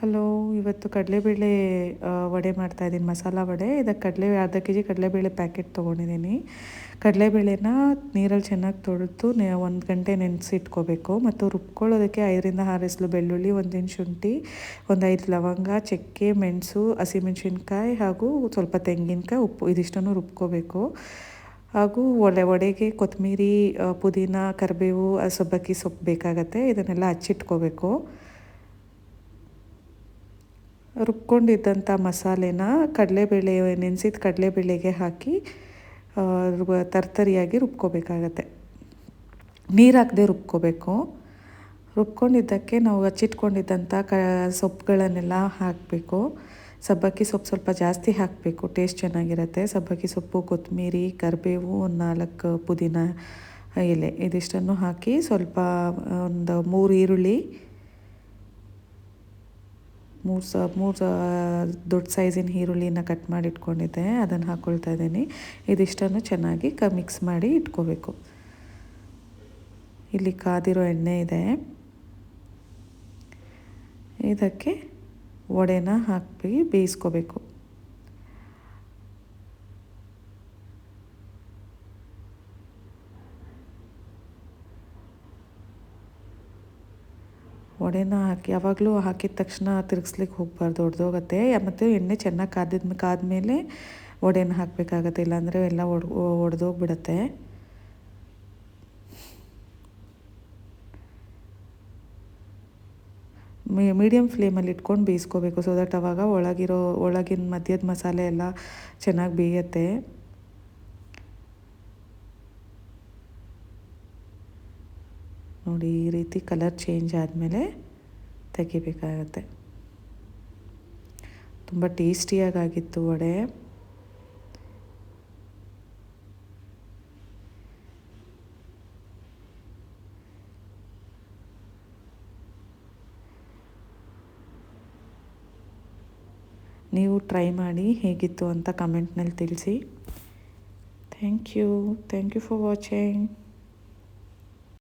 Hello, ಇವತ್ತು ಕಡಲೆಬೇಳೆ ವಡೆ ಮಾಡ್ತಾಯಿದ್ದೀನಿ, ಮಸಾಲ ವಡೆ. ಇದಕ್ಕೆ ಅರ್ಧ ಕೆ ಜಿ ಕಡಲೆಬೇಳೆ ಪ್ಯಾಕೆಟ್ ತೊಗೊಂಡಿದ್ದೀನಿ. ಕಡಲೆಬೇಳೆನ ನೀರಲ್ಲಿ ಚೆನ್ನಾಗಿ ತೊಳೆದು 1 ಗಂಟೆ ನೆನೆಸಿಟ್ಕೋಬೇಕು. ಮತ್ತು ರುಬ್ಕೊಳ್ಳೋದಕ್ಕೆ 5 ರಿಂದ 6 ಎಸಳು ಬೆಳ್ಳುಳ್ಳಿ, 1 ಇಂಚ್ ಶುಂಠಿ, ಒಂದು 5 ಲವಂಗ, ಚಕ್ಕೆ, ಮೆಣಸು, ಹಸಿಮೆಣಸಿನ್ಕಾಯಿ ಹಾಗೂ ಸ್ವಲ್ಪ ತೆಂಗಿನಕಾಯಿ, ಉಪ್ಪು ಇದಿಷ್ಟನ್ನು ರುಬ್ಕೋಬೇಕು. ಹಾಗೂ ವಡೆಗೆ ಕೊತ್ತಂಬರಿ, ಪುದೀನ, ಕರಿಬೇವು, ಸಬ್ಬಕ್ಕಿ ಸೊಪ್ಪು ಬೇಕಾಗತ್ತೆ. ಇದನ್ನೆಲ್ಲ ಹಚ್ಚಿಟ್ಕೋಬೇಕು. ರುಬ್ಕೊಂಡಿದ್ದಂಥ ಮಸಾಲೆನ ನೆನೆಸಿದ ಕಡಲೆಬೇಳೆಗೆ ಹಾಕಿ ತರ್ತರಿಯಾಗಿ ರುಬ್ಕೋಬೇಕಾಗತ್ತೆ. ನೀರು ಹಾಕದೆ ರುಬ್ಕೋಬೇಕು. ರುಬ್ಕೊಂಡಿದ್ದಕ್ಕೆ ನಾವು ಹಚ್ಚಿಟ್ಕೊಂಡಿದ್ದಂಥ ಸೊಪ್ಪುಗಳನ್ನೆಲ್ಲ ಹಾಕಬೇಕು. ಸಬ್ಬಕ್ಕಿ ಸೊಪ್ಪು ಸ್ವಲ್ಪ ಜಾಸ್ತಿ ಹಾಕಬೇಕು, ಟೇಸ್ಟ್ ಚೆನ್ನಾಗಿರುತ್ತೆ. ಸಬ್ಬಕ್ಕಿ ಸೊಪ್ಪು, ಕೊತ್ತಂಬರಿ, ಕರಿಬೇವು, ಒಂದು 4 ಪುದೀನ ಎಲೆ ಇದಿಷ್ಟನ್ನು ಹಾಕಿ ಸ್ವಲ್ಪ ಒಂದು 3 ಈರುಳ್ಳಿ, 3 ದೊಡ್ಡ ಸೈಜಿನ ಈರುಳ್ಳಿನ ಕಟ್ ಮಾಡಿ ಇಟ್ಕೊಂಡಿದ್ದೆ, ಅದನ್ನು ಹಾಕ್ಕೊಳ್ತಾ ಇದ್ದೀನಿ. ಇದಿಷ್ಟನ್ನು ಚೆನ್ನಾಗಿ ಮಿಕ್ಸ್ ಮಾಡಿ ಇಟ್ಕೋಬೇಕು. ಇಲ್ಲಿ ಕಾದಿರೋ ಎಣ್ಣೆ ಇದೆ, ಇದಕ್ಕೆ ವಡೆನ ಹಾಕಿ ಬೇಯಿಸ್ಕೋಬೇಕು. ವಡೆನ ಹಾಕಿ ಯಾವಾಗಲೂ ಹಾಕಿದ ತಕ್ಷಣ ತಿರುಗಿಸ್ಲಿಕ್ಕೆ ಹೋಗಬಾರ್ದು, ಒಡೆದೋಗುತ್ತೆ. ಮತ್ತು ಎಣ್ಣೆ ಚೆನ್ನಾಗಿ ಕಾದ್ಮೇಲೆ ವಡೆನ ಹಾಕಬೇಕಾಗತ್ತೆ, ಇಲ್ಲಾಂದರೆ ಎಲ್ಲ ಒಡೆದೋಗ್ಬಿಡತ್ತೆ. ಮೀಡಿಯಮ್ ಫ್ಲೇಮಲ್ಲಿ ಇಟ್ಕೊಂಡು ಬೇಯಿಸ್ಕೋಬೇಕು. ಸೊ ದಟ್ ಅವಾಗ ಒಳಗಿನ ಮಧ್ಯದ ಮಸಾಲೆ ಎಲ್ಲ ಚೆನ್ನಾಗಿ ಬೇಯುತ್ತೆ. ನೋಡಿ, ಈ ರೀತಿ ಕಲರ್ ಚೇಂಜ್ ಆದಮೇಲೆ ತೆಗಿಬೇಕಾಗತ್ತೆ. ತುಂಬ ಟೇಸ್ಟಿಯಾಗಿತ್ತು ವಡೆ. ನೀವು ಟ್ರೈ ಮಾಡಿ, ಹೇಗಿತ್ತು ಅಂತ ಕಮೆಂಟ್ನಲ್ಲಿ ತಿಳಿಸಿ. Thank you for watching.